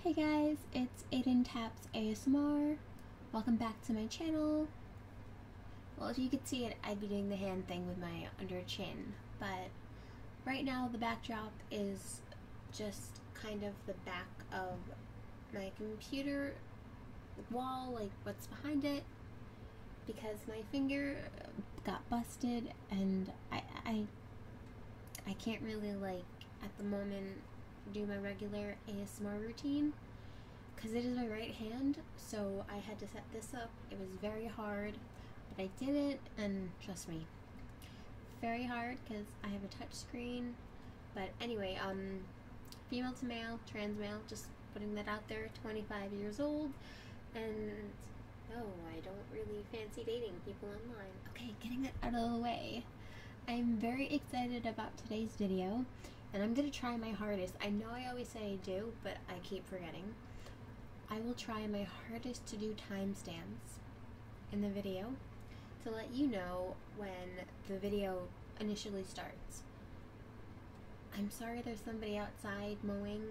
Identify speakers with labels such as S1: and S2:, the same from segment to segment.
S1: Hey guys, it's Aiden Taps ASMR. Welcome back to my channel. Well, if you could see it, I'd be doing the hand thing with my under chin, but right now the backdrop is just kind of the back of my computer wall, like what's behind it, because my finger got busted and I can't really, like, at the moment do my regular ASMR routine because it is my right hand, so I had to set this up. It was very hard, but I did it, and trust me, very hard because I have a touch screen. But anyway, female to male, trans male, just putting that out there, 25 years old, and no, I don't really fancy dating people online. Okay, getting that out of the way, I'm very excited about today's video, and I'm going to try my hardest. I know I always say I do, but I keep forgetting. I will try my hardest to do timestamps in the video to let you know when the video initially starts. I'm sorry there's somebody outside mowing,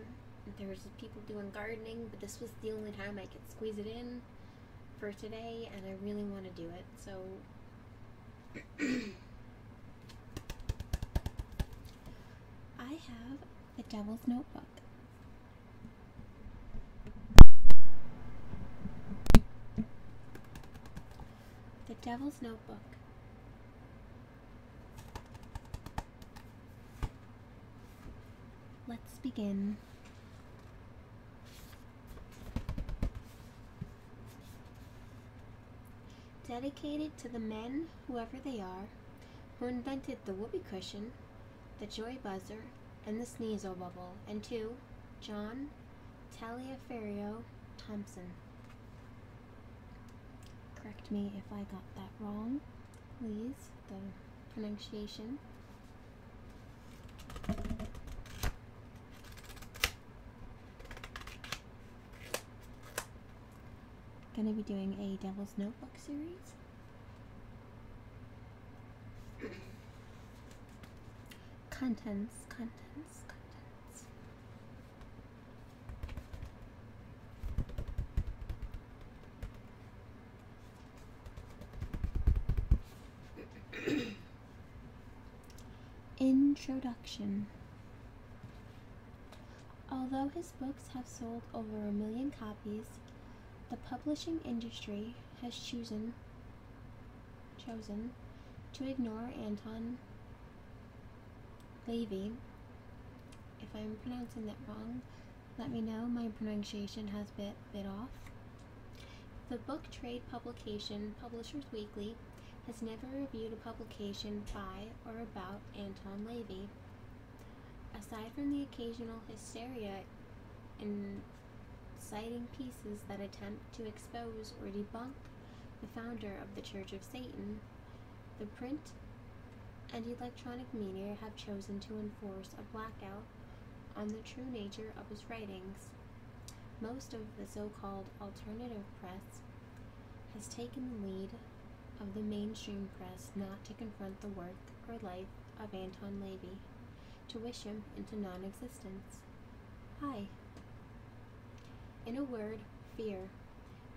S1: there's people doing gardening, but this was the only time I could squeeze it in for today, and I really want to do it, so I have the Devil's Notebook. The Devil's Notebook. Let's begin. Dedicated to the men, whoever they are, who invented the whoopee cushion, the joy buzzer, and the sneezo bubble, and to John Taliaferro Thompson. Correct me if I got that wrong, please, the pronunciation. Gonna be doing a Devil's Notebook series. Contents. Introduction. Although his books have sold over 1 million copies, the publishing industry has chosen to ignore Anton Lavey. If I'm pronouncing that wrong, let me know. My pronunciation has bit off. The book trade publication Publishers Weekly has never reviewed a publication by or about Anton Lavey. Aside from the occasional hysteria in citing pieces that attempt to expose or debunk the founder of the Church of Satan, the print and electronic media have chosen to enforce a blackout on the true nature of his writings. Most of the so-called alternative press has taken the lead of the mainstream press not to confront the work or life of Anton Lavey, to wish him into non-existence. Hi. In a word, fear.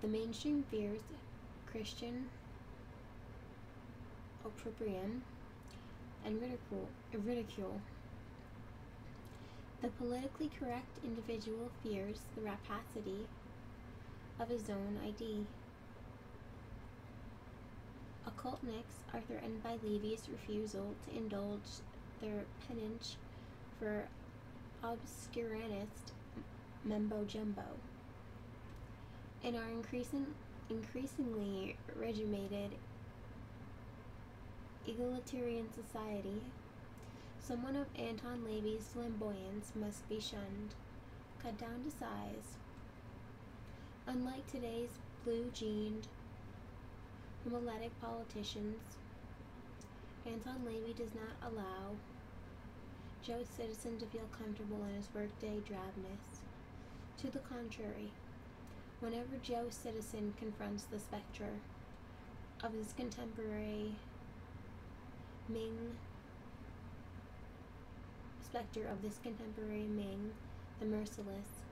S1: The mainstream fears Christian opprobrium and ridicule. The politically correct individual fears the rapacity of his own ID. Occultniks are threatened by Lavey's refusal to indulge their penchant for obscurantist mumbo-jumbo. In our increasingly regimented egalitarian society, someone of Anton Lavey's flamboyance must be shunned, cut down to size. Unlike today's blue-jeaned, homiletic politicians, Anton Lavey does not allow Joe Citizen to feel comfortable in his workday drabness. To the contrary, whenever Joe Citizen confronts the specter of his contemporary Ming, the merciless,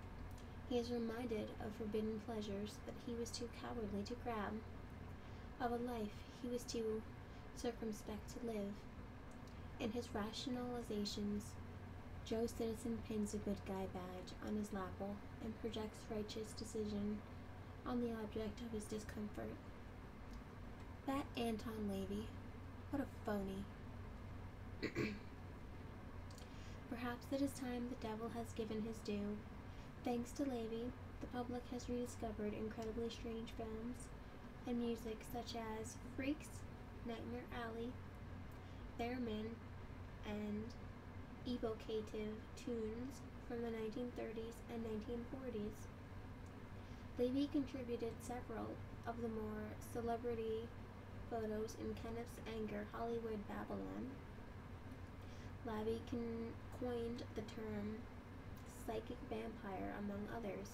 S1: He is reminded of forbidden pleasures that he was too cowardly to grab, of a life he was too circumspect to live. In his rationalizations, Joe Citizen pins a good guy badge on his lapel and projects righteous decision on the object of his discomfort. That Anton Lavey, what a phony. Perhaps it is time the devil has given his due. Thanks to Lavey, the public has rediscovered incredibly strange films and music such as Freaks, Nightmare Alley, Theremin, and evocative tunes from the 1930s and 1940s. Lavey contributed several of the more celebrity photos in Kenneth's Anger Hollywood Babylon. Lavey coined the term psychic vampire, among others.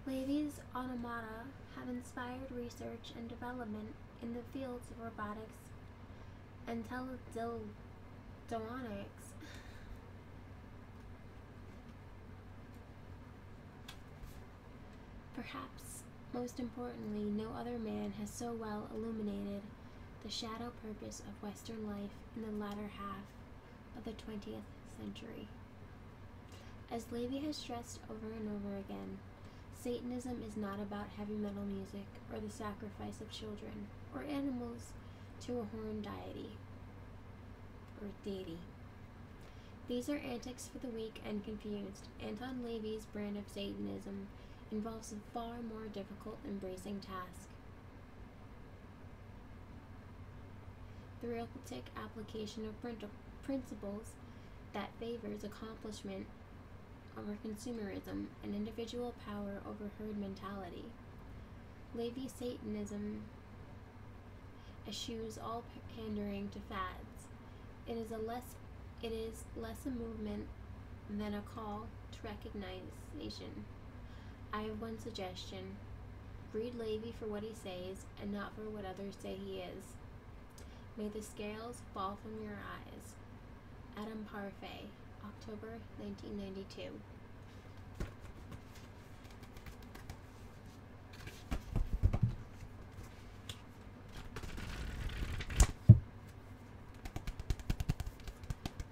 S1: Lavey's automata have inspired research and development in the fields of robotics and teledildonics. Perhaps most importantly, no other man has so well illuminated the shadow purpose of Western life in the latter half of the 20th century. As Lavey has stressed over and over again, Satanism is not about heavy metal music or the sacrifice of children or animals to a horned deity. These are antics for the weak and confused. Anton Lavey's brand of Satanism involves a far more difficult and bracing task. The realistic application of principles that favors accomplishment over consumerism and individual power over herd mentality. Lavey's Satanism eschews all pandering to fads. It is less a movement than a call to recognition. I have one suggestion. Read Lavey for what he says and not for what others say he is. May the scales fall from your eyes. Adam Parfait, October 1992.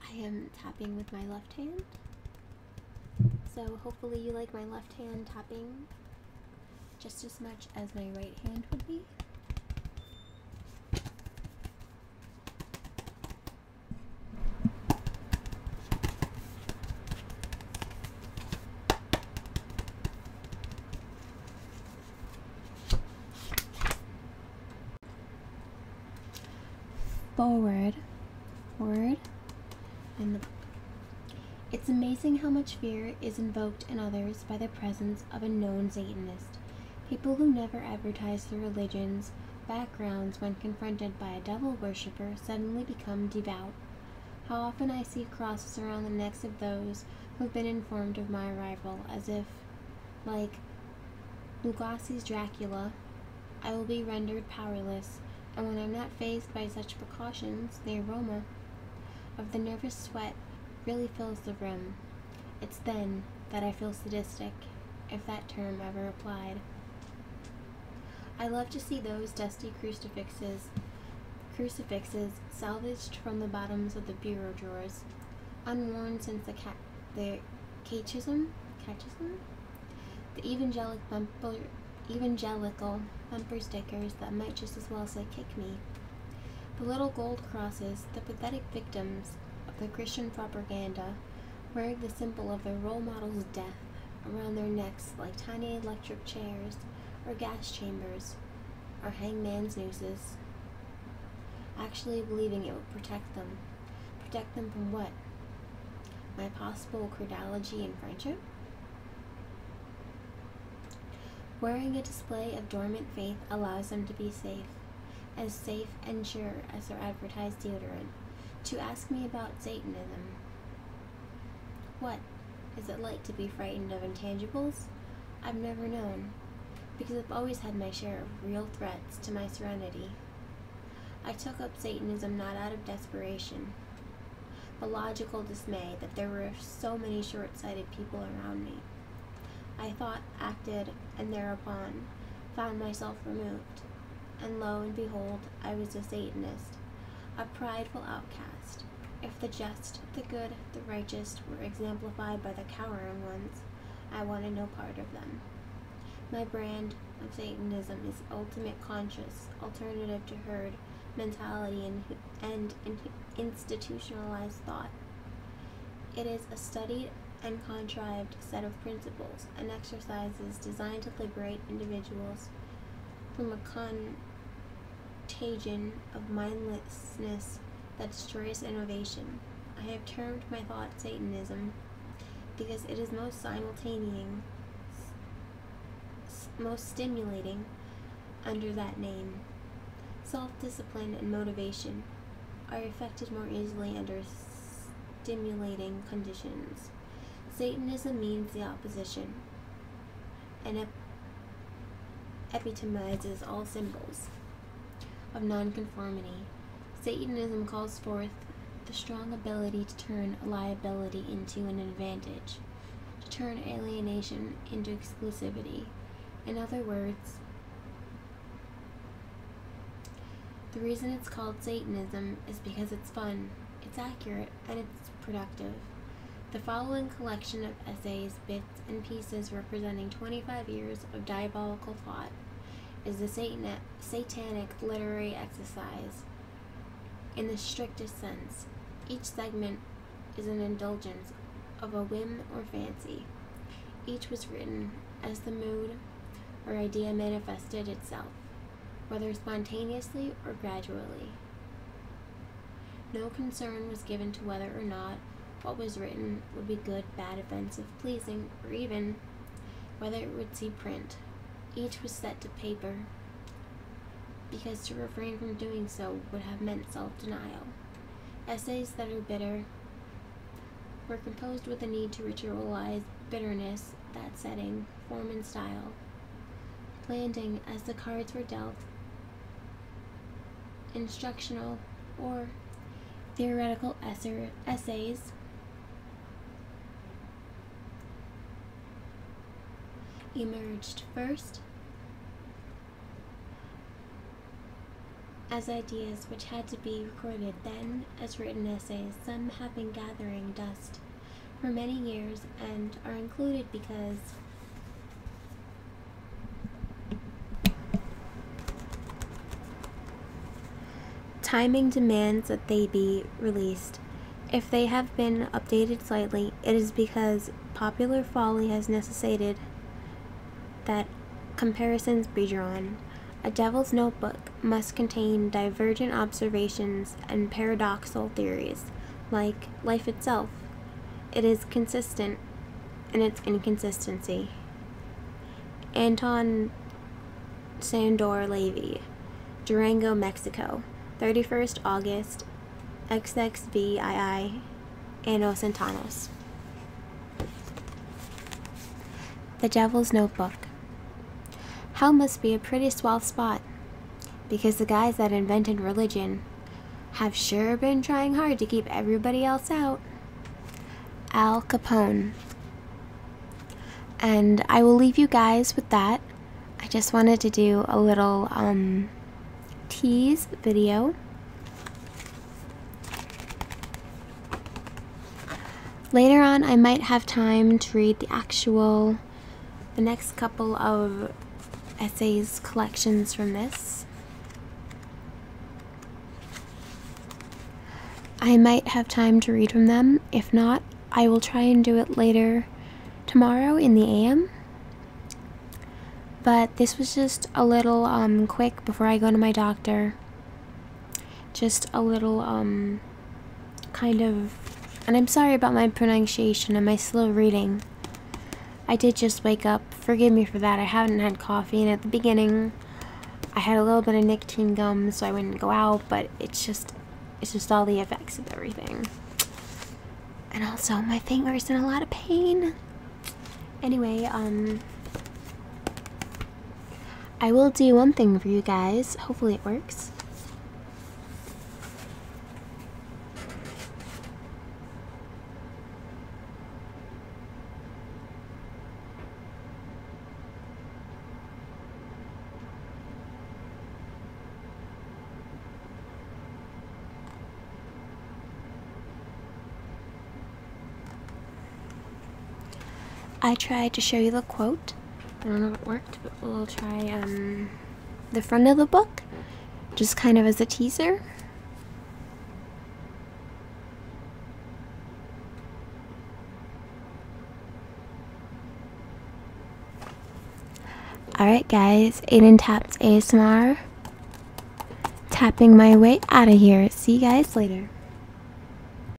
S1: I am tapping with my left hand, so hopefully you like my left hand tapping just as much as my right hand would be. Forward, and the book. It's amazing how much fear is invoked in others by the presence of a known Satanist. People who never advertise their religion's backgrounds when confronted by a devil worshipper suddenly become devout. How often I see crosses around the necks of those who've been informed of my arrival, as if, like Lugosi's Dracula, I will be rendered powerless, and when I'm not fazed by such precautions, the aroma of the nervous sweat really fills the room. It's then that I feel sadistic, if that term ever applied. I love to see those dusty crucifixes salvaged from the bottoms of the bureau drawers, unworn since the catechism, the evangelical bumper stickers that might just as well say "kick me," the little gold crosses, the pathetic victims of the Christian propaganda, wearing the symbol of their role model's death around their necks like tiny electric chairs or gas chambers or hangman's nooses, actually believing it would protect them. Protect them from what? My possible credulity and friendship? Wearing a display of dormant faith allows them to be safe and sure as their advertised deodorant. To ask me about Satanism. What is it like to be frightened of intangibles? I've never known, because I've always had my share of real threats to my serenity. I took up Satanism not out of desperation, logical dismay that there were so many short-sighted people around me. I thought, acted, and thereupon found myself removed. And lo and behold, I was a Satanist, a prideful outcast. If the just, the good, the righteous were exemplified by the cowering ones, I wanted no part of them. My brand of Satanism is ultimate conscious alternative to herd mentality and institutionalized thought. It is a studied and contrived set of principles and exercises designed to liberate individuals from a contagion of mindlessness that destroys innovation. I have termed my thought Satanism because it is most stimulating under that name. Self-discipline and motivation are affected more easily under stimulating conditions. Satanism means the opposition and epitomizes all symbols of nonconformity. Satanism calls forth the strong ability to turn a liability into an advantage, to turn alienation into exclusivity. In other words, the reason it's called Satanism is because it's fun, it's accurate, and it's productive. The following collection of essays, bits, and pieces representing 25 years of diabolical thought is the satanic literary exercise in the strictest sense. Each segment is an indulgence of a whim or fancy. Each was written as the mood or idea manifested itself, whether spontaneously or gradually. No concern was given to whether or not what was written would be good, bad, offensive, pleasing, or even whether it would see print. Each was set to paper, because to refrain from doing so would have meant self-denial. Essays that are bitter were composed with a need to ritualize bitterness, that setting, form, and style. Landing as the cards were dealt, instructional or theoretical essays emerged first as ideas which had to be recorded, then as written essays, some have been gathering dust for many years and are included because timing demands that they be released. If they have been updated slightly, it is because popular folly has necessitated that comparisons be drawn. A devil's notebook must contain divergent observations and paradoxical theories, like life itself. It is consistent in its inconsistency. Anton Sandor Levy, Durango, Mexico, 31st August, XXVII, Anno Santanos. The Devil's Notebook. Hell must be a pretty swell spot, because the guys that invented religion have sure been trying hard to keep everybody else out. Al Capone. And I will leave you guys with that. I just wanted to do a little tease video. Later on I might have time to read the next couple of essays collections from this. I might have time to read from them. If not, I will try and do it later tomorrow in the AM. But this was just a little quick before I go to my doctor. Just a little kind of, and I'm sorry about my pronunciation and my slow reading. I did just wake up. Forgive me for that. I haven't had coffee, and at the beginning I had a little bit of nicotine gum so I wouldn't go out, but it's just all the effects of everything. And also my finger's in a lot of pain. Anyway, I will do one thing for you guys. Hopefully it works. I tried to show you the quote. I don't know if it worked, but we'll try the front of the book, just kind of as a teaser. Alright guys, Aiden Taps ASMR, tapping my way out of here. See you guys later.